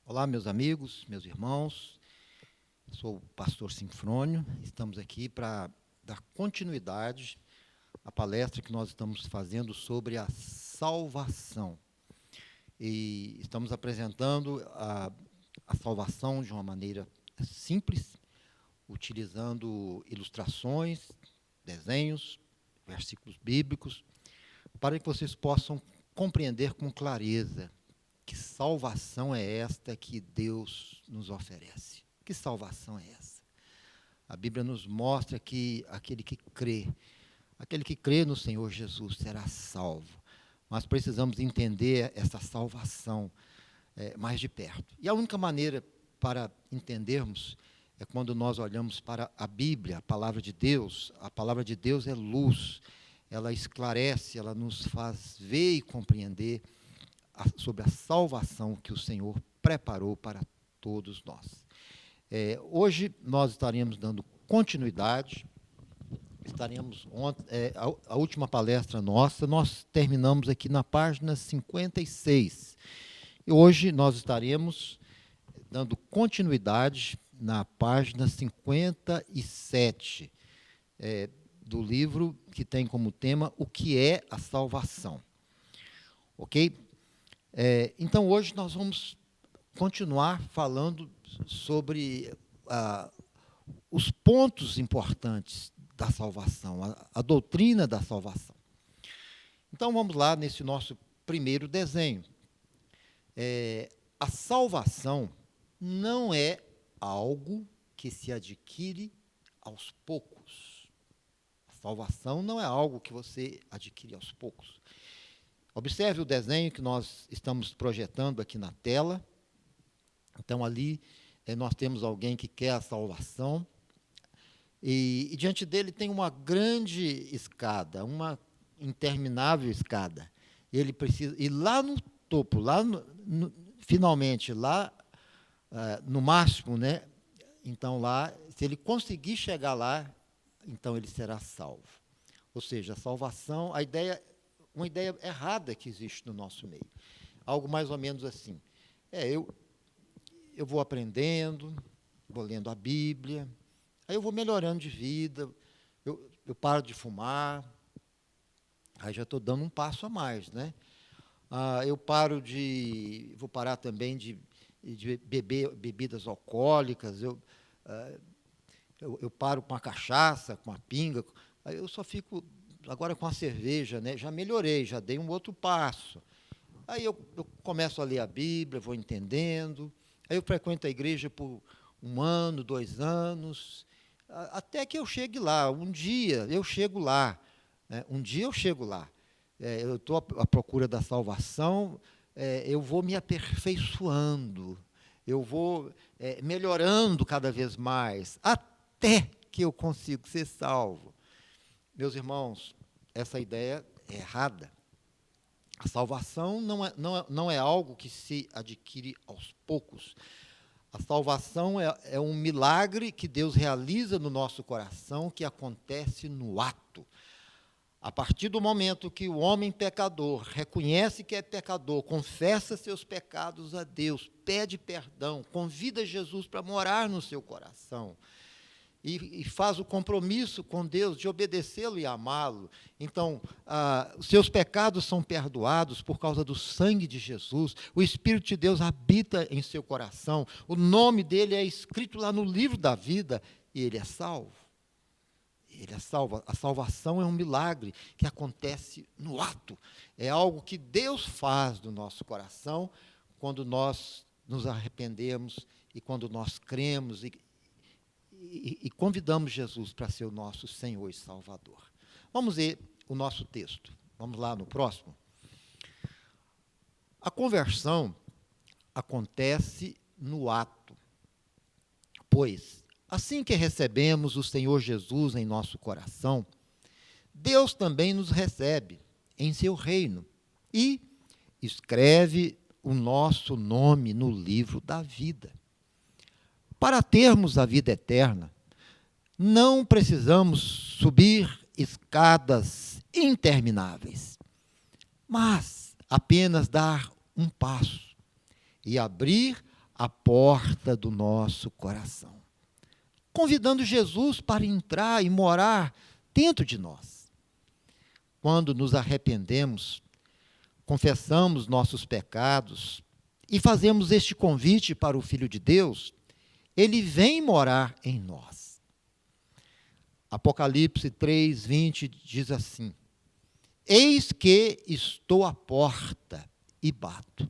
Olá, meus amigos, meus irmãos. Sou o pastor Sinfrônio. Estamos aqui para dar continuidade à palestra que nós estamos fazendo sobre a salvação. E estamos apresentando a salvação de uma maneira simples, utilizando ilustrações, desenhos, versículos bíblicos, para que vocês possam compreender com clareza que salvação é esta que Deus nos oferece. Que salvação é essa? A Bíblia nos mostra que aquele que crê no Senhor Jesus será salvo. Mas precisamos entender essa salvação mais de perto. E a única maneira para entendermos é quando nós olhamos para a Bíblia, a palavra de Deus. A palavra de Deus é luz, ela esclarece, ela nos faz ver e compreender sobre a salvação que o Senhor preparou para todos nós. Hoje nós estaremos dando continuidade, a última palestra nossa, nós terminamos aqui na página 56. E hoje nós estaremos dando continuidade na página 57, do livro que tem como tema O que é a salvação. Ok? Então, hoje nós vamos continuar falando sobre os pontos importantes da salvação, a doutrina da salvação. Então, vamos lá nesse nosso primeiro desenho. A salvação não é algo que se adquire aos poucos. A salvação não é algo que você adquire aos poucos. Observe o desenho que nós estamos projetando aqui na tela. Então, ali, nós temos alguém que quer a salvação. E diante dele tem uma grande escada, uma interminável escada. Ele precisa ir lá no topo, finalmente, lá no máximo, né? Então, lá, se ele conseguir chegar lá, então ele será salvo. Ou seja, a salvação, uma ideia errada que existe no nosso meio. Algo mais ou menos assim. Eu vou aprendendo, vou lendo a Bíblia, aí eu vou melhorando de vida, eu paro de fumar, aí já estou dando um passo a mais, né? Vou parar também de beber bebidas alcoólicas, eu paro com a cachaça, com a pinga, aí eu só fico agora com a cerveja, né? Já melhorei, já dei um outro passo. Aí eu começo a ler a Bíblia, vou entendendo, aí eu frequento a igreja por 1 ano, 2 anos, até que eu chegue lá. Um dia eu chego lá, né? Eu estou à procura da salvação, eu vou me aperfeiçoando, eu vou melhorando cada vez mais, até que eu consigo ser salvo. Meus irmãos, essa ideia é errada. A salvação não é algo que se adquire aos poucos. A salvação é um milagre que Deus realiza no nosso coração, que acontece no ato. A partir do momento que o homem pecador reconhece que é pecador, confessa seus pecados a Deus, pede perdão, convida Jesus para morar no seu coração, e faz o compromisso com Deus de obedecê-lo e amá-lo. Então, os seus pecados são perdoados por causa do sangue de Jesus. O Espírito de Deus habita em seu coração. O nome dele é escrito lá no livro da vida e ele é salvo. Ele é salvo. A salvação é um milagre que acontece no ato. É algo que Deus faz do nosso coração quando nós nos arrependemos e quando nós cremos e convidamos Jesus para ser o nosso Senhor e Salvador. Vamos ver o nosso texto. Vamos lá no próximo. A conversão acontece no ato, pois, assim que recebemos o Senhor Jesus em nosso coração, Deus também nos recebe em seu reino e escreve o nosso nome no livro da vida. Para termos a vida eterna, não precisamos subir escadas intermináveis, mas apenas dar um passo e abrir à porta do nosso coração, convidando Jesus para entrar e morar dentro de nós. Quando nos arrependemos, confessamos nossos pecados e fazemos este convite para o Filho de Deus, ele vem morar em nós. Apocalipse 3:20 diz assim: eis que estou à porta e bato.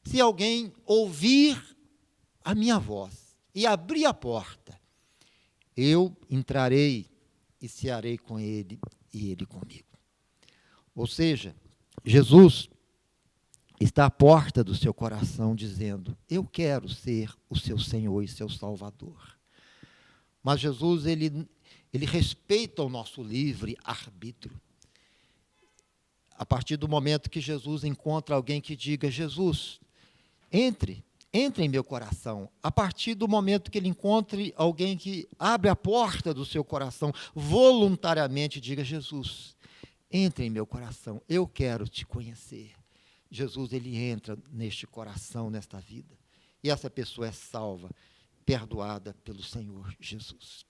Se alguém ouvir a minha voz e abrir a porta, eu entrarei e cearei com ele e ele comigo. Ou seja, Jesus está à porta do seu coração dizendo: eu quero ser o seu Senhor e seu Salvador. Mas Jesus, ele respeita o nosso livre-arbítrio. A partir do momento que Jesus encontra alguém que diga: Jesus, entre em meu coração. A partir do momento que ele encontre alguém que abre a porta do seu coração, voluntariamente diga: Jesus, entre em meu coração, eu quero te conhecer. Jesus, ele entra neste coração, nesta vida. E essa pessoa é salva, perdoada pelo Senhor Jesus.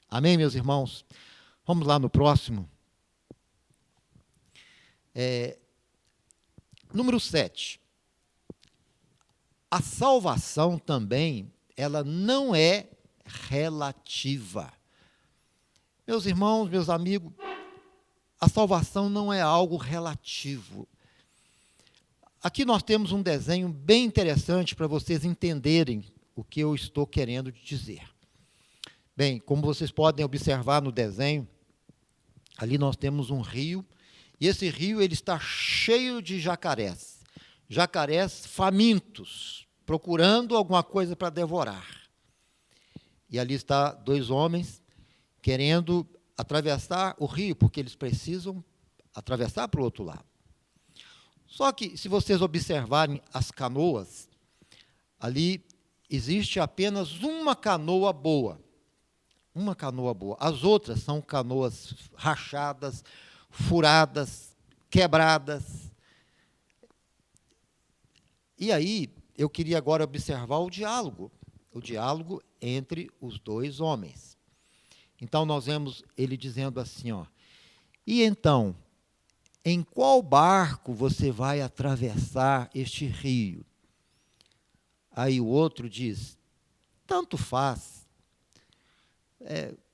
Amém, meus irmãos? Vamos lá no próximo. Número 7. A salvação também, ela não é relativa. Meus irmãos, meus amigos, a salvação não é algo relativo. Aqui nós temos um desenho bem interessante para vocês entenderem o que eu estou querendo dizer. Bem, como vocês podem observar no desenho, ali nós temos um rio, e esse rio ele está cheio de jacarés. Jacarés famintos, procurando alguma coisa para devorar. E ali está 2 homens querendo atravessar o rio, porque eles precisam atravessar para o outro lado. Só que, se vocês observarem as canoas, ali existe apenas uma canoa boa. Uma canoa boa. As outras são canoas rachadas, furadas, quebradas. E aí, eu queria agora observar o diálogo entre os 2 homens. Então, nós vemos ele dizendo assim, ó: e então, em qual barco você vai atravessar este rio? Aí o outro diz: tanto faz.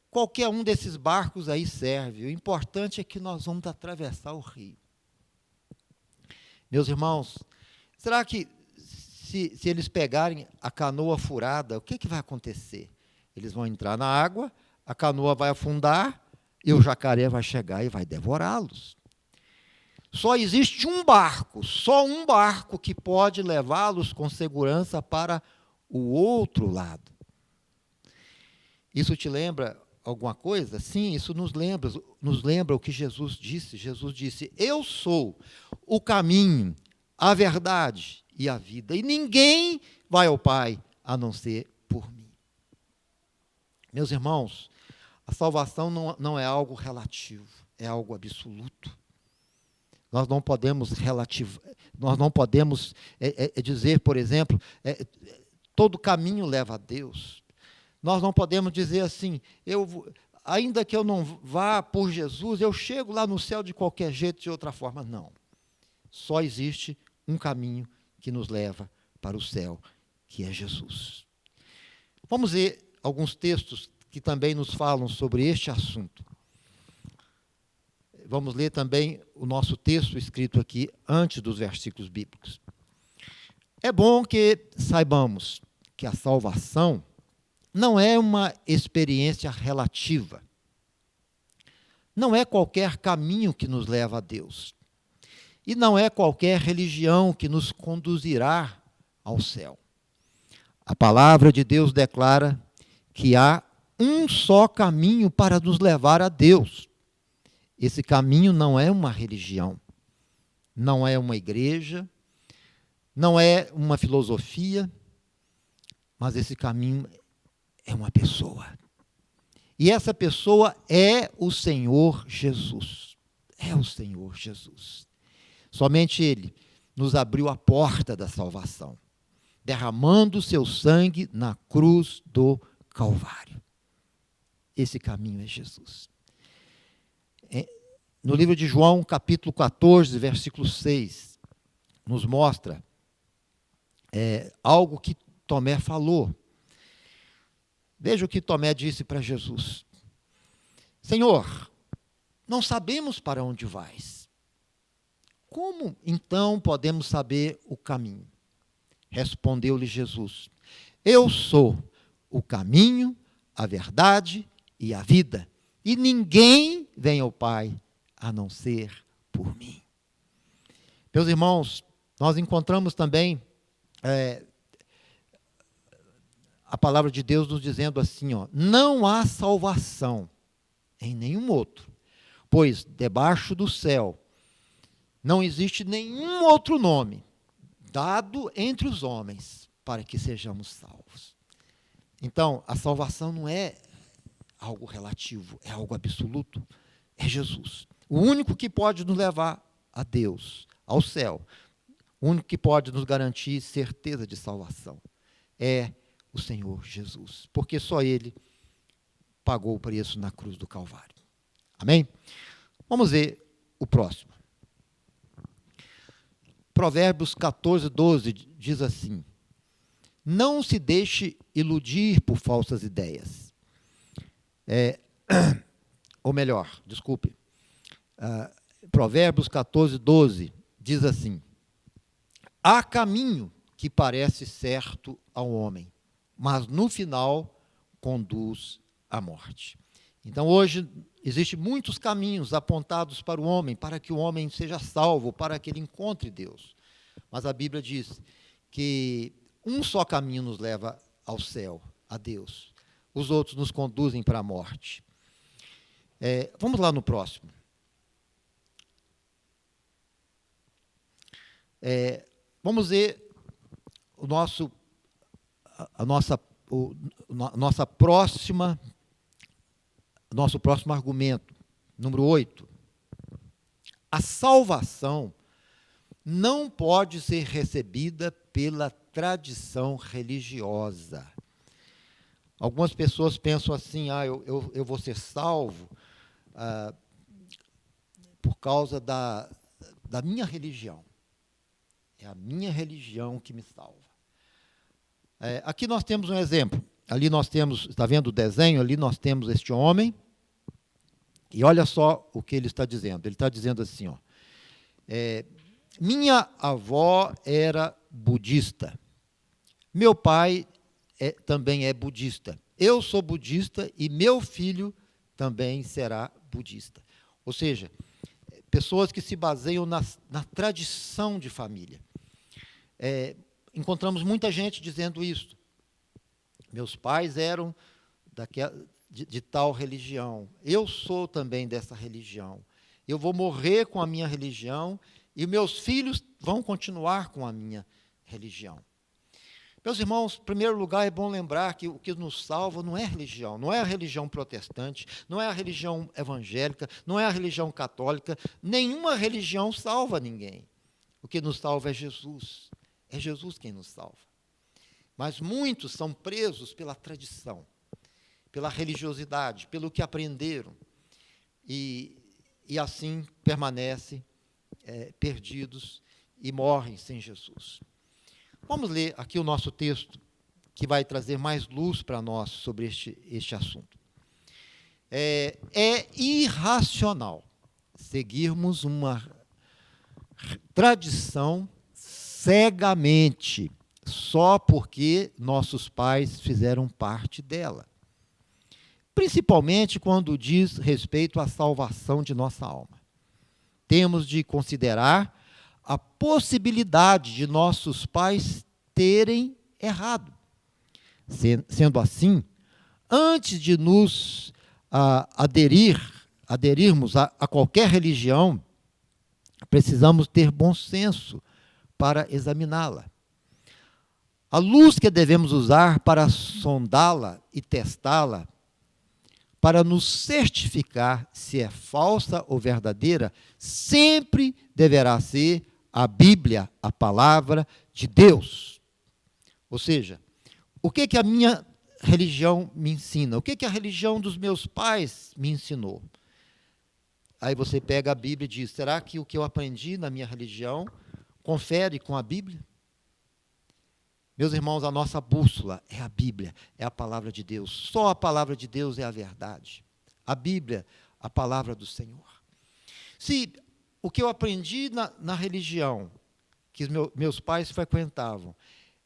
Qualquer um desses barcos aí serve. O importante é que nós vamos atravessar o rio. Meus irmãos, será que se eles pegarem a canoa furada, o que vai acontecer? Eles vão entrar na água, a canoa vai afundar e o jacaré vai chegar e vai devorá-los. Só existe só um barco que pode levá-los com segurança para o outro lado. Isso te lembra alguma coisa? Sim, isso nos lembra o que Jesus disse. Jesus disse: eu sou o caminho, a verdade e a vida, e ninguém vai ao Pai a não ser por mim. Meus irmãos, a salvação não é algo relativo, é algo absoluto. Nós não podemos dizer, por exemplo, todo caminho leva a Deus. Nós não podemos dizer assim: ainda que eu não vá por Jesus, eu chego lá no céu de qualquer jeito, de outra forma. Não. Só existe um caminho que nos leva para o céu, que é Jesus. Vamos ver alguns textos que também nos falam sobre este assunto. Vamos ler também o nosso texto escrito aqui, antes dos versículos bíblicos. É bom que saibamos que a salvação não é uma experiência relativa. Não é qualquer caminho que nos leva a Deus. E não é qualquer religião que nos conduzirá ao céu. A palavra de Deus declara que há um só caminho para nos levar a Deus. Esse caminho não é uma religião, não é uma igreja, não é uma filosofia, mas esse caminho é uma pessoa. E essa pessoa é o Senhor Jesus. É o Senhor Jesus. Somente Ele nos abriu a porta da salvação. derramando seu sangue na cruz do Calvário. Esse caminho é Jesus. No livro de João, capítulo 14, versículo 6, nos mostra algo que Tomé falou. Veja o que Tomé disse para Jesus: Senhor, não sabemos para onde vais. Como então podemos saber o caminho? Respondeu-lhe Jesus: Eu sou o caminho, a verdade e a vida, e ninguém vem ao Pai a não ser por mim. Meus irmãos, nós encontramos também a palavra de Deus nos dizendo assim, não há salvação em nenhum outro, pois debaixo do céu não existe nenhum outro nome dado entre os homens para que sejamos salvos. Então, a salvação não é algo relativo, é algo absoluto, é Jesus. O único que pode nos levar a Deus, ao céu, o único que pode nos garantir certeza de salvação é o Senhor Jesus, porque só Ele pagou o preço na cruz do Calvário. Amém? Vamos ver o próximo. Provérbios 14, 12 diz assim: não se deixe iludir por falsas ideias. Ou melhor, desculpe, Provérbios 14, 12 diz assim: há caminho que parece certo ao homem, mas no final conduz à morte. Então hoje existem muitos caminhos apontados para o homem, para que o homem seja salvo, para que ele encontre Deus. Mas a Bíblia diz que um só caminho nos leva ao céu, a Deus. Os outros nos conduzem para a morte. Vamos lá no próximo. Vamos ver nosso próximo argumento, número 8. A salvação não pode ser recebida pela tradição religiosa. Algumas pessoas pensam assim, eu vou ser salvo por causa da minha religião. É a minha religião que me salva. Aqui nós temos um exemplo. Ali nós temos, está vendo o desenho? Ali nós temos este homem. E olha só o que ele está dizendo. Ele está dizendo assim, minha avó era budista. Meu pai também é budista. Eu sou budista e meu filho também será budista. Ou seja, pessoas que se baseiam na tradição de família. Encontramos muita gente dizendo isso. Meus pais eram de tal religião. Eu sou também dessa religião. Eu vou morrer com a minha religião e meus filhos vão continuar com a minha religião. Meus irmãos, em primeiro lugar, é bom lembrar que o que nos salva não é religião, não é a religião protestante, não é a religião evangélica, não é a religião católica, nenhuma religião salva ninguém. O que nos salva é Jesus. É Jesus quem nos salva. Mas muitos são presos pela tradição, pela religiosidade, pelo que aprenderam, e assim permanecem perdidos e morrem sem Jesus. Vamos ler aqui o nosso texto, que vai trazer mais luz para nós sobre este assunto. É irracional seguirmos uma tradição cegamente, só porque nossos pais fizeram parte dela. Principalmente quando diz respeito à salvação de nossa alma. Temos de considerar a possibilidade de nossos pais terem errado. Sendo assim, antes de nos aderirmos a qualquer religião, precisamos ter bom senso para examiná-la. A luz que devemos usar para sondá-la e testá-la, para nos certificar se é falsa ou verdadeira, sempre deverá ser a Bíblia, a palavra de Deus. Ou seja, o que que a minha religião me ensina? O que que a religião dos meus pais me ensinou? Aí você pega a Bíblia e diz, será que o que eu aprendi na minha religião confere com a Bíblia? Meus irmãos, a nossa bússola é a Bíblia, é a palavra de Deus. Só a palavra de Deus é a verdade. A Bíblia, a palavra do Senhor. Se o que eu aprendi na religião, que meus pais frequentavam,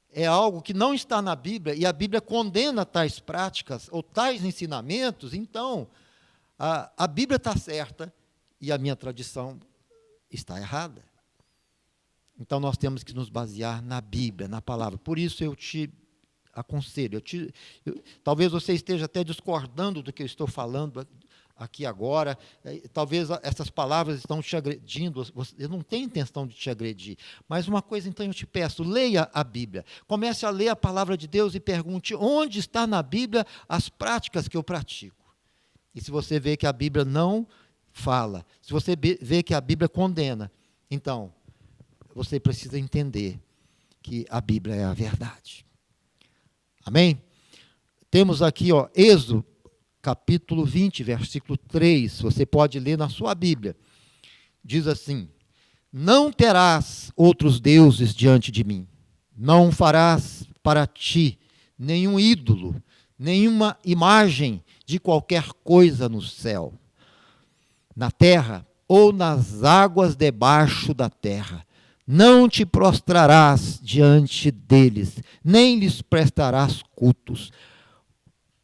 é algo que não está na Bíblia, e a Bíblia condena tais práticas ou tais ensinamentos, então a Bíblia está certa e a minha tradição está errada. Então, nós temos que nos basear na Bíblia, na palavra. Por isso, eu te aconselho. Talvez você esteja até discordando do que eu estou falando aqui agora. Talvez essas palavras estão te agredindo. Eu não tenho intenção de te agredir. Mas uma coisa, então, eu te peço. Leia a Bíblia. Comece a ler a palavra de Deus e pergunte onde está na Bíblia as práticas que eu pratico. E se você vê que a Bíblia não fala, se você vê que a Bíblia condena, então você precisa entender que a Bíblia é a verdade. Amém? Temos aqui, Êxodo, capítulo 20, versículo 3. Você pode ler na sua Bíblia. Diz assim: não terás outros deuses diante de mim. Não farás para ti nenhum ídolo, nenhuma imagem de qualquer coisa no céu, na terra ou nas águas debaixo da terra. Não te prostrarás diante deles, nem lhes prestarás cultos,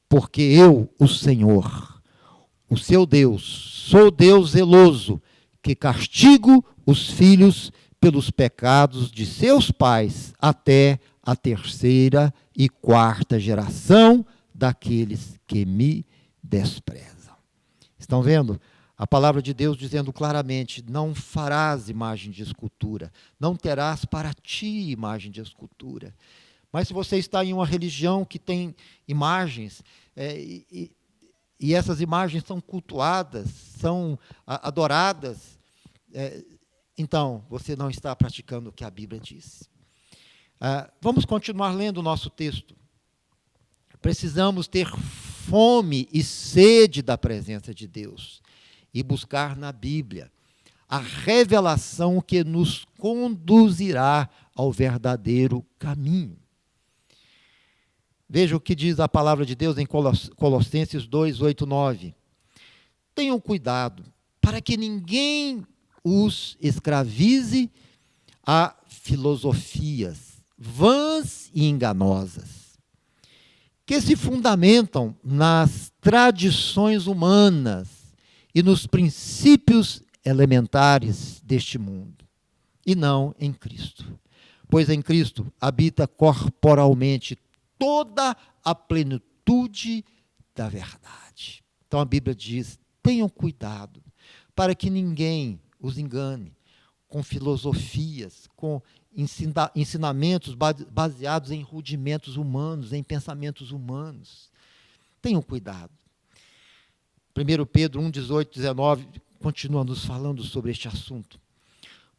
porque eu, o Senhor, o seu Deus, sou Deus zeloso, que castigo os filhos pelos pecados de seus pais, até a 3ª e 4ª geração daqueles que me desprezam. Estão vendo? A palavra de Deus dizendo claramente, não farás imagem de escultura, não terás para ti imagem de escultura. Mas se você está em uma religião que tem imagens, e essas imagens são cultuadas, são adoradas, então você não está praticando o que a Bíblia diz. Vamos continuar lendo o nosso texto. Precisamos ter fome e sede da presença de Deus e buscar na Bíblia a revelação que nos conduzirá ao verdadeiro caminho. Veja o que diz a palavra de Deus em Colossenses 2, 8, 9. Tenham cuidado para que ninguém os escravize a filosofias vãs e enganosas, que se fundamentam nas tradições humanas e nos princípios elementares deste mundo, e não em Cristo. Pois em Cristo habita corporalmente toda a plenitude da verdade. Então a Bíblia diz, tenham cuidado, para que ninguém os engane com filosofias, com ensinamentos baseados em rudimentos humanos, em pensamentos humanos. Tenham cuidado. 1 Pedro 1, 18, 19, continua nos falando sobre este assunto.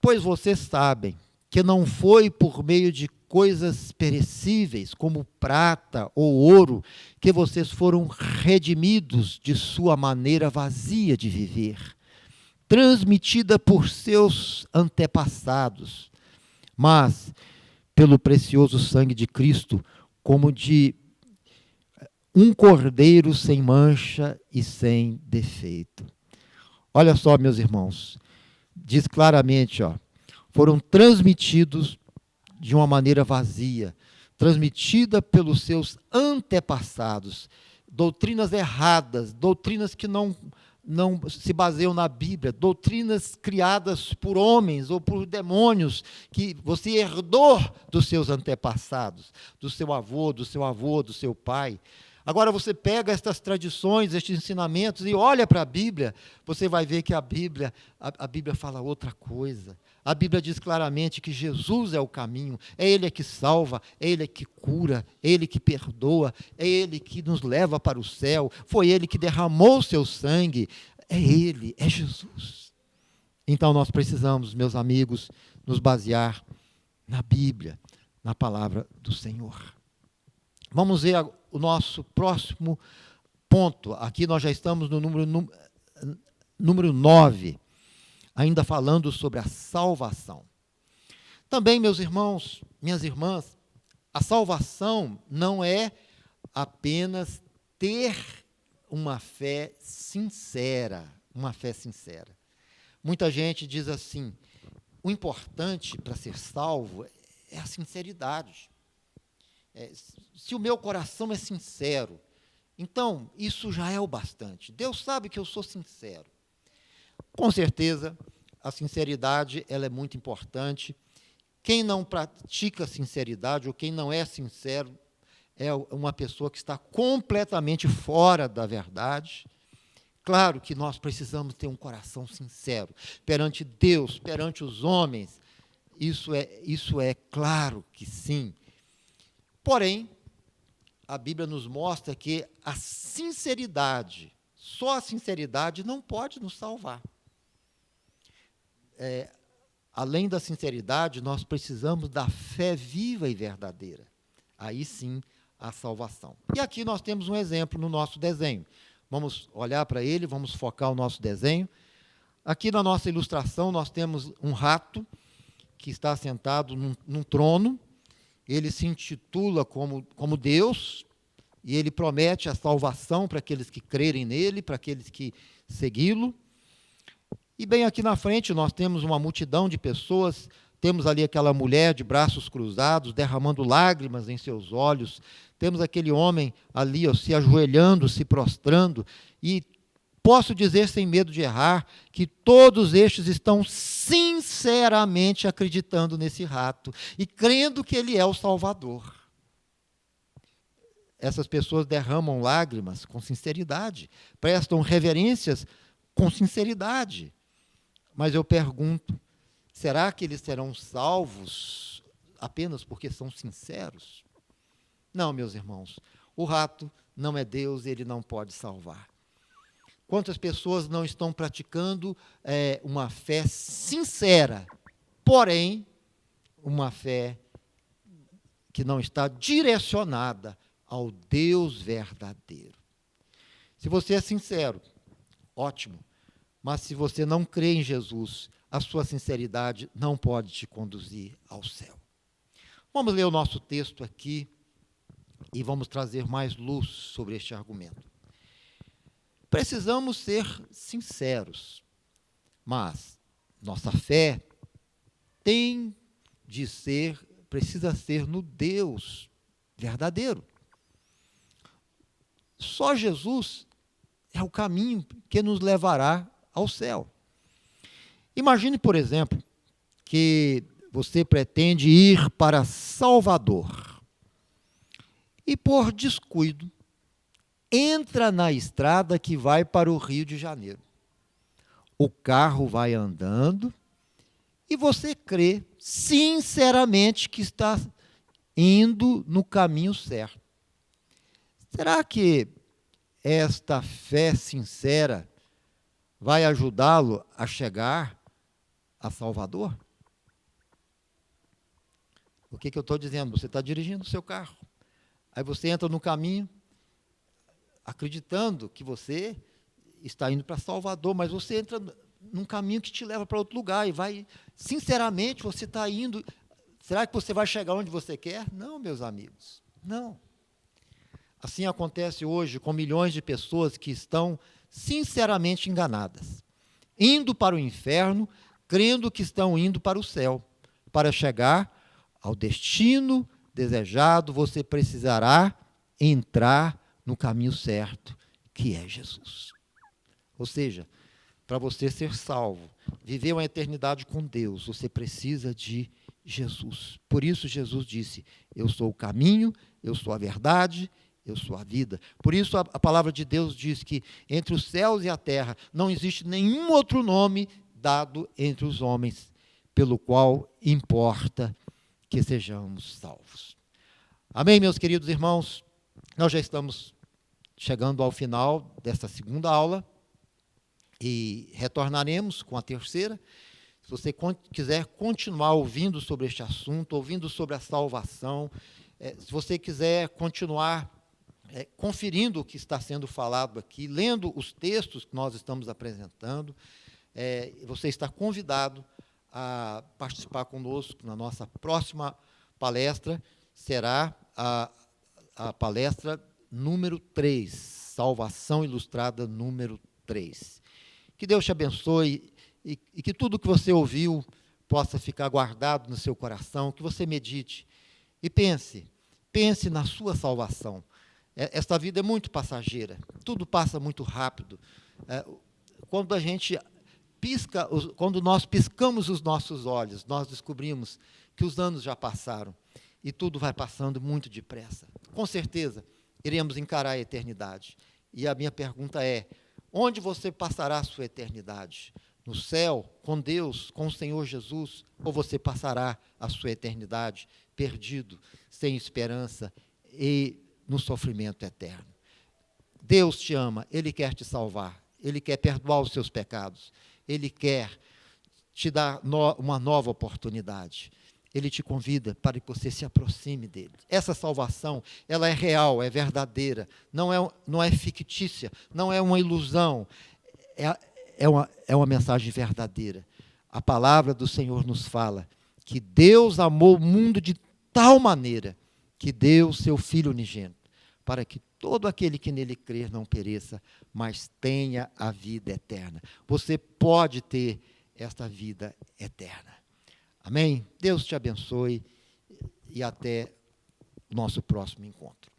Pois vocês sabem que não foi por meio de coisas perecíveis, como prata ou ouro, que vocês foram redimidos de sua maneira vazia de viver, transmitida por seus antepassados, mas pelo precioso sangue de Cristo, como de um cordeiro sem mancha e sem defeito. Olha só, meus irmãos, diz claramente, foram transmitidos de uma maneira vazia, transmitida pelos seus antepassados, doutrinas erradas, doutrinas que não se baseiam na Bíblia, doutrinas criadas por homens ou por demônios, que você herdou dos seus antepassados, do seu avô, do seu pai. Agora você pega estas tradições, estes ensinamentos e olha para a Bíblia, você vai ver que a Bíblia fala outra coisa. A Bíblia diz claramente que Jesus é o caminho, é Ele que salva, é Ele que cura, é Ele que perdoa, é Ele que nos leva para o céu, foi Ele que derramou o seu sangue, é Ele, é Jesus. Então nós precisamos, meus amigos, nos basear na Bíblia, na palavra do Senhor. Vamos ver o nosso próximo ponto. Aqui nós já estamos no número 9, ainda falando sobre a salvação. Também, meus irmãos, minhas irmãs, a salvação não é apenas ter uma fé sincera, uma fé sincera. Muita gente diz assim, o importante para ser salvo é a sinceridade. Se o meu coração é sincero, então isso já é o bastante. Deus sabe que eu sou sincero. Com certeza, a sinceridade ela é muito importante. Quem não pratica sinceridade, ou quem não é sincero, é uma pessoa que está completamente fora da verdade. Claro que nós precisamos ter um coração sincero perante Deus, perante os homens. Isso é claro que sim. Porém, a Bíblia nos mostra que a sinceridade, só a sinceridade não pode nos salvar. Além da sinceridade, nós precisamos da fé viva e verdadeira. Aí sim, a salvação. E aqui nós temos um exemplo no nosso desenho. Vamos olhar para ele, vamos focar o nosso desenho. Aqui na nossa ilustração nós temos um rato que está sentado num trono. Ele se intitula como Deus e ele promete a salvação para aqueles que crerem nele, para aqueles que segui-lo. E bem aqui na frente nós temos uma multidão de pessoas. Temos ali aquela mulher de braços cruzados, derramando lágrimas em seus olhos. Temos aquele homem ali, se ajoelhando, se prostrando. E posso dizer, sem medo de errar, que todos estes estão sinceramente acreditando nesse rato e crendo que ele é o Salvador. Essas pessoas derramam lágrimas com sinceridade, prestam reverências com sinceridade. Mas eu pergunto, será que eles serão salvos apenas porque são sinceros? Não, meus irmãos, o rato não é Deus, ele não pode salvar. Quantas pessoas não estão praticando uma fé sincera, porém, uma fé que não está direcionada ao Deus verdadeiro. Se você é sincero, ótimo, mas se você não crê em Jesus, a sua sinceridade não pode te conduzir ao céu. Vamos ler o nosso texto aqui e vamos trazer mais luz sobre este argumento. Precisamos ser sinceros, mas nossa fé precisa ser no Deus verdadeiro. Só Jesus é o caminho que nos levará ao céu. Imagine, por exemplo, que você pretende ir para Salvador e, por descuido, entra na estrada que vai para o Rio de Janeiro. O carro vai andando e você crê sinceramente que está indo no caminho certo. Será que esta fé sincera vai ajudá-lo a chegar a Salvador? O que eu estou dizendo? Você está dirigindo o seu carro. Aí você entra no caminho, acreditando que você está indo para Salvador, mas você entra num caminho que te leva para outro lugar e vai, sinceramente, você está indo. Será que você vai chegar onde você quer? Não, meus amigos, não. Assim acontece hoje com milhões de pessoas que estão sinceramente enganadas, indo para o inferno, crendo que estão indo para o céu. Para chegar ao destino desejado, você precisará entrar no caminho certo, que é Jesus. Ou seja, para você ser salvo, viver uma eternidade com Deus, você precisa de Jesus. Por isso Jesus disse, eu sou o caminho, eu sou a verdade, eu sou a vida. Por isso a palavra de Deus diz que entre os céus e a terra não existe nenhum outro nome dado entre os homens, pelo qual importa que sejamos salvos. Amém, meus queridos irmãos? Nós já estamos chegando ao final desta segunda aula e retornaremos com a terceira. Se você quiser continuar ouvindo sobre este assunto, ouvindo sobre a salvação, Se você quiser continuar conferindo o que está sendo falado aqui, lendo os textos que nós estamos apresentando, você está convidado a participar conosco na nossa próxima palestra. Será a palestra número 3, Salvação Ilustrada número 3. Que Deus te abençoe e que tudo que você ouviu possa ficar guardado no seu coração, que você medite e pense na sua salvação. Esta vida é muito passageira, tudo passa muito rápido. Quando a gente quando nós piscamos os nossos olhos, nós descobrimos que os anos já passaram e tudo vai passando muito depressa. Com certeza, iremos encarar a eternidade. E a minha pergunta é: onde você passará a sua eternidade? No céu, com Deus, com o Senhor Jesus? Ou você passará a sua eternidade perdido, sem esperança e no sofrimento eterno? Deus te ama, Ele quer te salvar, Ele quer perdoar os seus pecados, Ele quer te dar uma nova oportunidade. Ele te convida para que você se aproxime dele. Essa salvação, ela é real, é verdadeira, não é fictícia, não é uma ilusão, é uma mensagem verdadeira. A palavra do Senhor nos fala que Deus amou o mundo de tal maneira que deu seu Filho unigênito, para que todo aquele que nele crer não pereça, mas tenha a vida eterna. Você pode ter esta vida eterna. Amém? Deus te abençoe e até o nosso próximo encontro.